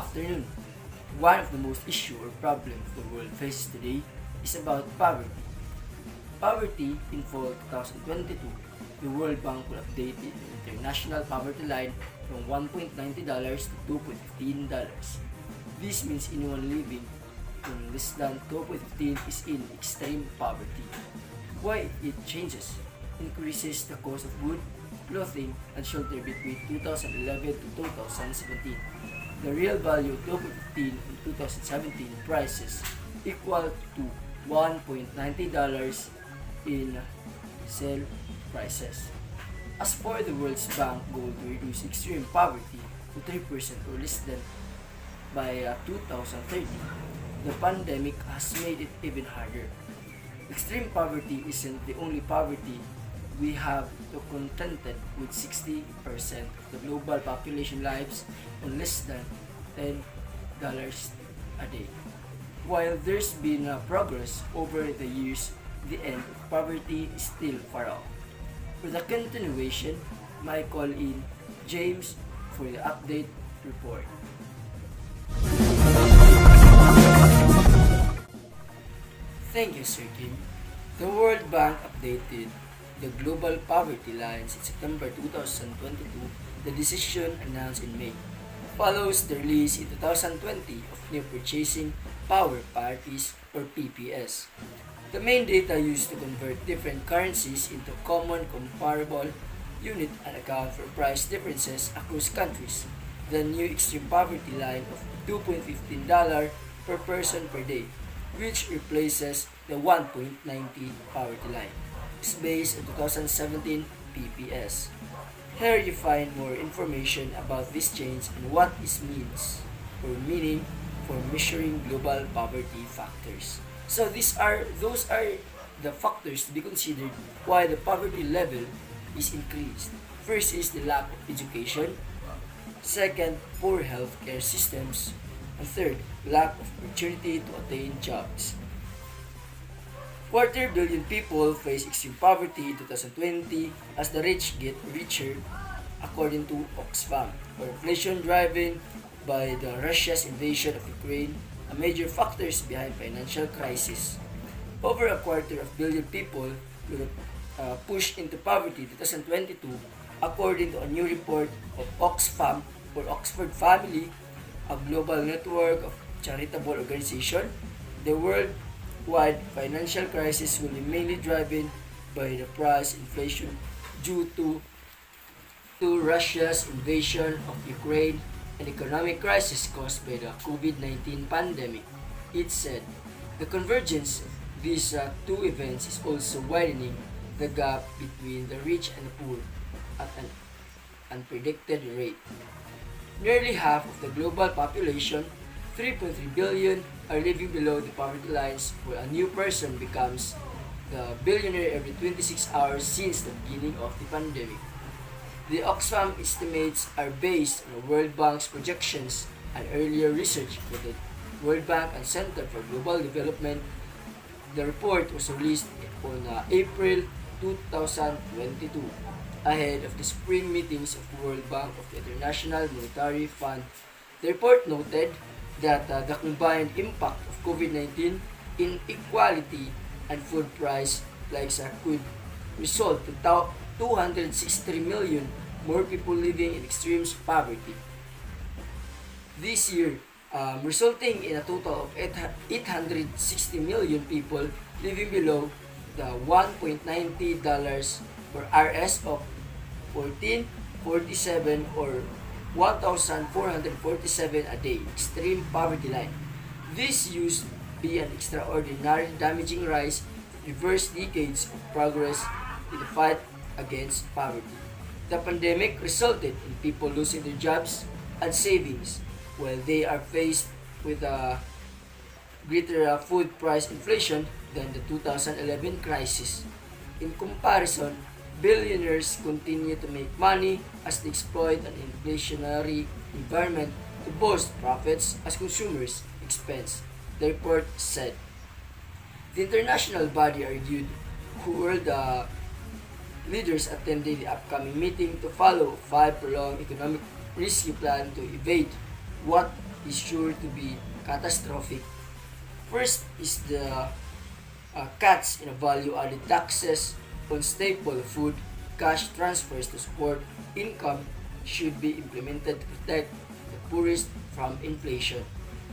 afternoon. One of the most issue or problems the world faces today is about poverty. Poverty in fall 2022, the World Bank will update the international poverty line from $1.90 to $2.15. This means anyone living in less than 2.15 is in extreme poverty. Why it changes? Increases the cost of food, clothing, and shelter between 2011 to 2017. The real value of 2.15 in 2017 prices equal to $1.90 in sale prices. As for the World Bank goal to reduce extreme poverty to 3% or less than by 2030, the pandemic has made it even harder. Extreme poverty isn't the only poverty. We have to contented with 60% of the global population lives on less than $10 a day. While there's been progress over the years, the end of poverty is still far off. For the continuation, I call in James for the update report. Thank you, Sir Kim. The World Bank updated the global poverty lines in September 2022. The decision announced in May follows the release in 2020 of new purchasing power parties or PPS. The main data used to convert different currencies into common comparable unit and account for price differences across countries. The new extreme poverty line of $2.15 per person per day, which replaces the 1.90 poverty line, is based on 2017 PPS. Here you find more information about this change and what it means or meaning for measuring global poverty factors. So those are the factors to be considered why the poverty level is increased. First is the lack of education. Second, poor healthcare systems. And third, lack of opportunity to attain jobs. Quarter billion people face extreme poverty in 2020 as the rich get richer, according to Oxfam, or inflation driven by the Russia's invasion of Ukraine, a major factors behind financial crisis. Over a quarter of billion people will push into poverty in 2022, according to a new report of Oxfam or Oxford Family, a global network of charitable organizations. The worldwide financial crisis will be mainly driven by the price inflation due to Russia's invasion of Ukraine and economic crisis caused by the COVID-19 pandemic. It said the convergence of these two events is also widening the gap between the rich and the poor at an unpredicted rate. Nearly half of the global population, 3.3 billion, are living below the poverty lines, where a new person becomes the billionaire every 26 hours since the beginning of the pandemic. The Oxfam estimates are based on the World Bank's projections and earlier research by the World Bank and Center for Global Development. The report was released on April 2022, ahead of the spring meetings of the World Bank of the International Monetary Fund. The report noted that the combined impact of COVID-19, inequality, and food price spikes could result in 263 million more people living in extreme poverty this year, resulting in a total of 860 million people living below the $1.90 or RS of 1447 or 1,447 a day extreme poverty line. This used to be an extraordinary damaging rise to reverse decades of progress in the fight against poverty. The pandemic resulted in people losing their jobs and savings while they are faced with a greater food price inflation than the 2011 crisis. In comparison, billionaires continue to make money as they exploit an inflationary environment to boost profits as consumers expense, the report said. The international body argued who were the leaders attending the upcoming meeting to follow 5 prolonged economic rescue plan to evade what is sure to be catastrophic. First is the cuts in value-added taxes on staple food. Cash transfers to support income should be implemented to protect the poorest from inflation.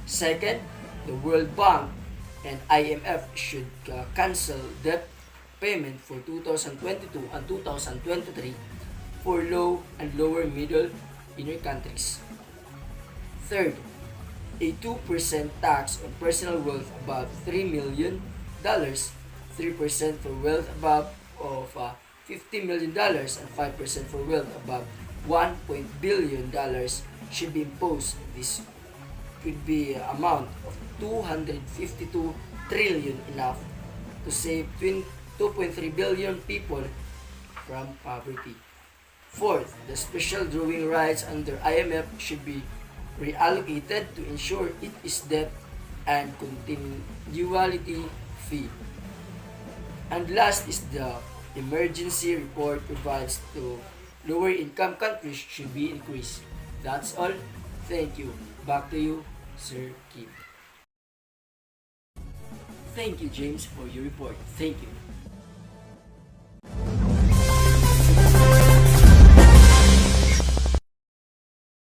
Second, the World Bank and IMF should cancel debt payment for 2022 and 2023 for low and lower middle income countries. Third, a 2% tax on personal wealth above $3 million, 3% for wealth above of $50 million, and 5% for wealth above $1 billion should be imposed. This could be an amount of 252 trillion, enough to save 2.3 billion people from poverty. Fourth, the special drawing rights under IMF should be reallocated to ensure it is debt and continuity fee. And last is the emergency report provides to lower income countries should be increased. That's all. Thank you. Back to you, Sir Kim. Thank you, James, for your report. Thank you.